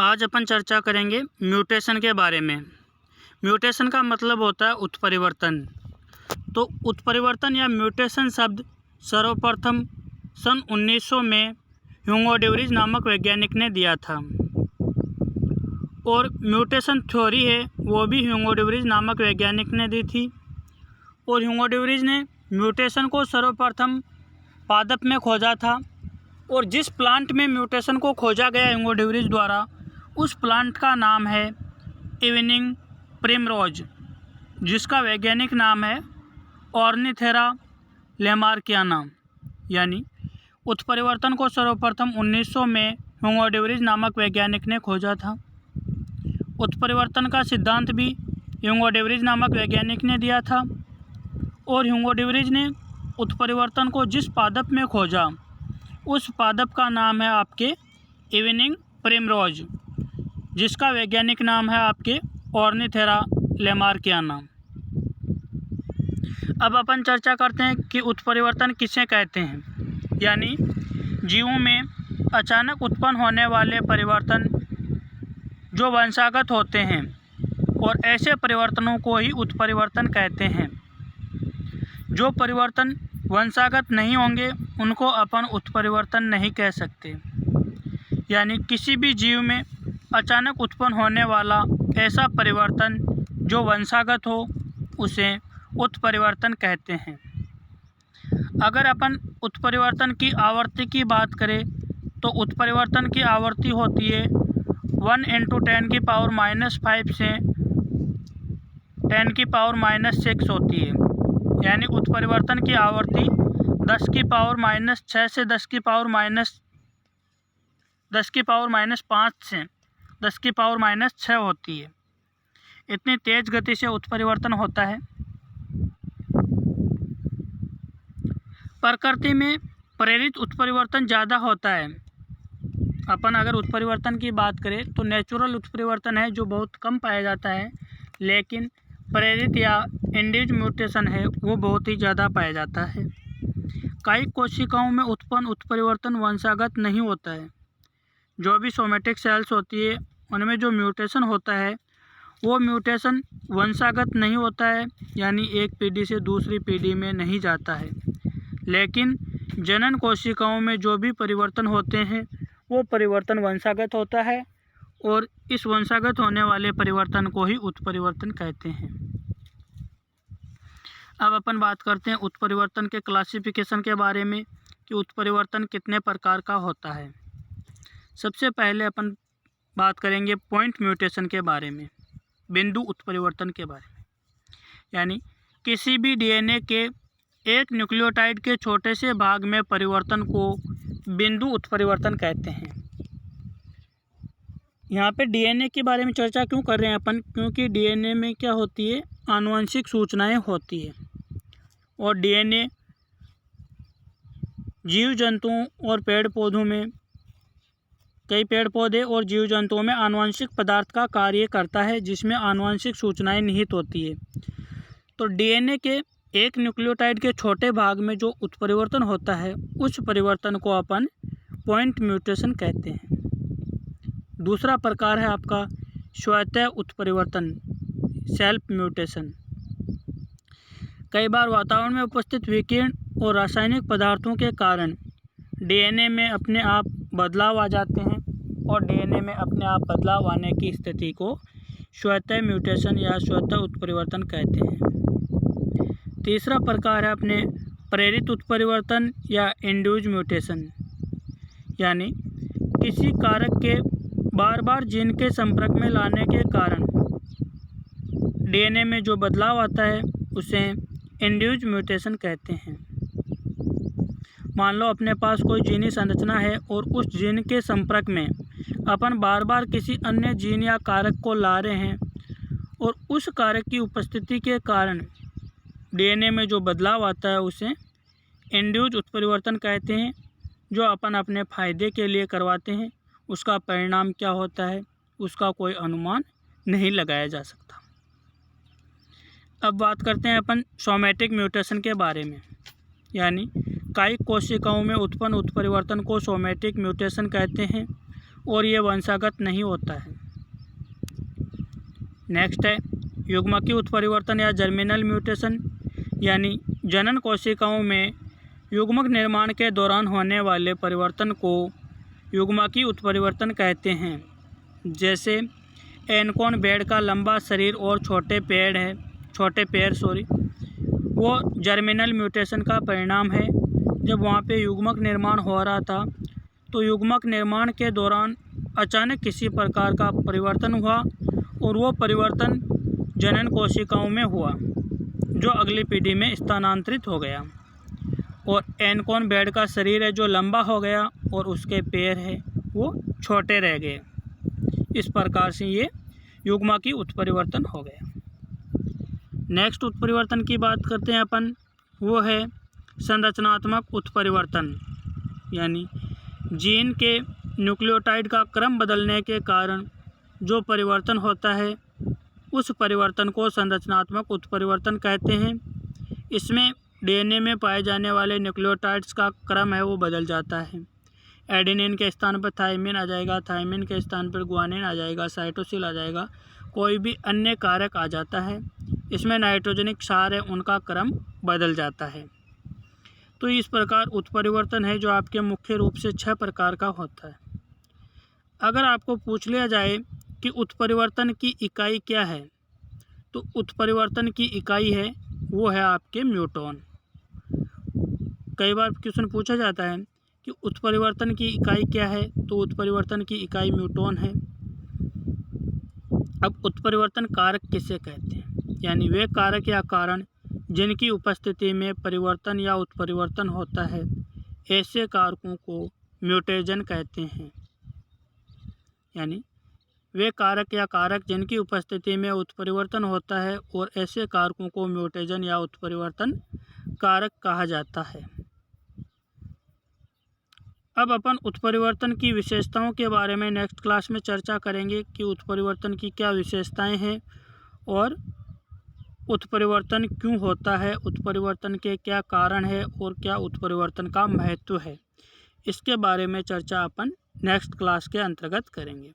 आज अपन चर्चा करेंगे म्यूटेशन के बारे में। म्यूटेशन का मतलब होता है उत्परिवर्तन। तो उत्परिवर्तन या म्यूटेशन शब्द सर्वप्रथम सन 1900 में ह्यूगो ड्यूरिच नामक वैज्ञानिक ने दिया था, और म्यूटेशन थ्योरी है वो भी ह्यूगो ड्यूरिच नामक वैज्ञानिक ने दी थी। और ह्यूगो ड्यूरिच ने म्यूटेशन को सर्वप्रथम पादप में खोजा था, और जिस प्लांट में म्यूटेशन को खोजा गया ह्यूगो ड्यूरिच द्वारा, उस प्लांट का नाम है इवनिंग प्रिमरोज, जिसका वैज्ञानिक नाम है ऑर्निथेरा लैमार्कियाना। यानी उत्परिवर्तन को सर्वप्रथम 1900 में ह्यूगो ड्यूरिच नामक वैज्ञानिक ने खोजा था। उत्परिवर्तन का सिद्धांत भी ह्यूगो ड्यूरिच नामक वैज्ञानिक ने दिया था, और ह्यूगो ड्यूरिच ने उत्परिवर्तन को जिस पादप में खोजा, उस पादप का नाम है आपके इवनिंग प्रिमरोज, जिसका वैज्ञानिक नाम है आपके ऑर्निथेरा लैमार्कियाना। अब अपन चर्चा करते हैं कि उत्परिवर्तन किसे कहते हैं। यानी जीवों में अचानक उत्पन्न होने वाले परिवर्तन जो वंशागत होते हैं, और ऐसे परिवर्तनों को ही उत्परिवर्तन कहते हैं। जो परिवर्तन वंशागत नहीं होंगे उनको अपन उत्परिवर्तन नहीं कह सकते। यानी किसी भी जीव में अचानक उत्पन्न होने वाला ऐसा परिवर्तन जो वंशागत हो, उसे उत्परिवर्तन कहते हैं। अगर अपन उत्परिवर्तन की आवृत्ति की बात करें तो उत्परिवर्तन की आवृत्ति होती है 1 × 10⁻⁵ से 10⁻⁻6 होती है। यानी उत्परिवर्तन की आवृत्ति 10⁻⁻6 से 10⁻⁻5 से 10⁻⁻6 होती है। इतनी तेज गति से उत्परिवर्तन होता है। प्रकृति में प्रेरित उत्परिवर्तन ज़्यादा होता है। अपन अगर उत्परिवर्तन की बात करें तो नेचुरल उत्परिवर्तन है जो बहुत कम पाया जाता है, लेकिन प्रेरित या इंड्यूस्ड म्यूटेशन है वो बहुत ही ज़्यादा पाया जाता है। कई कोशिकाओं में उत्पन्न उत्परिवर्तन वंशागत नहीं होता है। जो भी सोमेटिक सेल्स होती है उनमें जो म्यूटेशन होता है वो म्यूटेशन वंशागत नहीं होता है, यानी एक पीढ़ी से दूसरी पीढ़ी में नहीं जाता है। लेकिन जनन कोशिकाओं में जो भी परिवर्तन होते हैं वो परिवर्तन वंशागत होता है, और इस वंशागत होने वाले परिवर्तन को ही उत्परिवर्तन कहते हैं। अब अपन बात करते हैं उत्परिवर्तन के क्लासिफिकेशन के बारे में कि उत्परिवर्तन कितने प्रकार का होता है। सबसे पहले अपन बात करेंगे पॉइंट म्यूटेशन के बारे में, बिंदु उत्परिवर्तन के बारे में। यानी किसी भी डीएनए के एक न्यूक्लियोटाइड के छोटे से भाग में परिवर्तन को बिंदु उत्परिवर्तन कहते हैं। यहाँ पे डीएनए के बारे में चर्चा क्यों कर रहे हैं अपन, क्योंकि डीएनए में क्या होती है, आनुवंशिक सूचनाएं होती है, और डीएनए जीव जंतुओं और पेड़ पौधों में, कई पेड़ पौधे और जीव जंतुओं में आनुवंशिक पदार्थ का कार्य करता है, जिसमें आनुवंशिक सूचनाएं निहित होती है। तो डीएनए के एक न्यूक्लियोटाइड के छोटे भाग में जो उत्परिवर्तन होता है, उस परिवर्तन को अपन पॉइंट म्यूटेशन कहते हैं। दूसरा प्रकार है आपका स्वतः उत्परिवर्तन, सेल्फ म्यूटेशन। कई बार वातावरण में उपस्थित विकिरण और रासायनिक पदार्थों के कारण डीएनए में अपने आप बदलाव आ जाते हैं, और डीएनए में अपने आप बदलाव आने की स्थिति को स्वतः म्यूटेशन या स्वतः उत्परिवर्तन कहते हैं। तीसरा प्रकार है अपने प्रेरित उत्परिवर्तन या इंड्यूस्ड म्यूटेशन। यानी किसी कारक के बार बार जीन के संपर्क में लाने के कारण डीएनए में जो बदलाव आता है उसे इंड्यूस्ड म्यूटेशन कहते हैं। मान लो अपने पास कोई जीनी संरचना है, और उस जीन के संपर्क में अपन बार बार किसी अन्य जीन या कारक को ला रहे हैं, और उस कारक की उपस्थिति के कारण डीएनए में जो बदलाव आता है उसे इंड्यूस्ड उत्परिवर्तन कहते हैं। जो अपन अपने फ़ायदे के लिए करवाते हैं, उसका परिणाम क्या होता है उसका कोई अनुमान नहीं लगाया जा सकता। अब बात करते हैं अपन सोमेटिक म्यूटेशन के बारे में। यानी कई कोशिकाओं में उत्पन्न उत्परिवर्तन को सोमेटिक म्यूटेशन कहते हैं, और ये वंशागत नहीं होता है। नेक्स्ट है युग्मकीय उत्परिवर्तन या जर्मिनल म्यूटेशन, यानी जनन कोशिकाओं में युग्मक निर्माण के दौरान होने वाले परिवर्तन को युग्मकीय उत्परिवर्तन कहते हैं। जैसे एनकॉन बेड का लंबा शरीर और छोटे पैर वो जर्मिनल म्यूटेशन का परिणाम है। जब वहाँ पे युग्मक निर्माण हो रहा था तो युग्मक निर्माण के दौरान अचानक किसी प्रकार का परिवर्तन हुआ और वो परिवर्तन जनन कोशिकाओं में हुआ जो अगली पीढ़ी में स्थानांतरित हो गया, और एनकॉन बेड का शरीर है जो लंबा हो गया और उसके पैर है वो छोटे रह गए। इस प्रकार से ये युग्मकीय उत्परिवर्तन हो गया। नेक्स्ट उत्परिवर्तन की बात करते हैं अपन, वो है संरचनात्मक उत्परिवर्तन, यानी जीन के न्यूक्लियोटाइड का क्रम बदलने के कारण जो परिवर्तन होता है उस परिवर्तन को संरचनात्मक उत्परिवर्तन कहते हैं। इसमें डीएनए में पाए जाने वाले न्यूक्लियोटाइड्स का क्रम है वो बदल जाता है। एडेनिन के स्थान पर थाइमिन आ जाएगा, थाइमिन के स्थान पर गुआनिन आ जाएगा, साइटोसिल आ जाएगा, कोई भी अन्य कारक आ जाता है। इसमें नाइट्रोजनिक क्षार है उनका क्रम बदल जाता है। तो इस प्रकार उत्परिवर्तन है जो आपके मुख्य रूप से 6 प्रकार का होता है। अगर आपको पूछ लिया जाए कि उत्परिवर्तन की इकाई क्या है, तो उत्परिवर्तन की इकाई है वो है आपके म्यूटॉन। कई बार क्वेश्चन पूछा जाता है कि उत्परिवर्तन की इकाई क्या है, तो उत्परिवर्तन की इकाई म्यूटॉन है। अब उत्परिवर्तन कारक किसे कहते हैं, यानी वे कारक या कारण जिनकी उपस्थिति में परिवर्तन या उत्परिवर्तन होता है, ऐसे कारकों को म्यूटेजन कहते हैं। यानी वे कारक या कारक जिनकी उपस्थिति में उत्परिवर्तन होता है और ऐसे कारकों को म्यूटेजन या उत्परिवर्तन कारक कहा जाता है। अब अपन उत्परिवर्तन की विशेषताओं के बारे में नेक्स्ट क्लास में चर्चा करेंगे कि उत्परिवर्तन की क्या विशेषताएं हैं और उत्परिवर्तन क्यों होता है, उत्परिवर्तन के क्या कारण है और क्या उत्परिवर्तन का महत्व है। इसके बारे में चर्चा अपन नेक्स्ट क्लास के अंतर्गत करेंगे।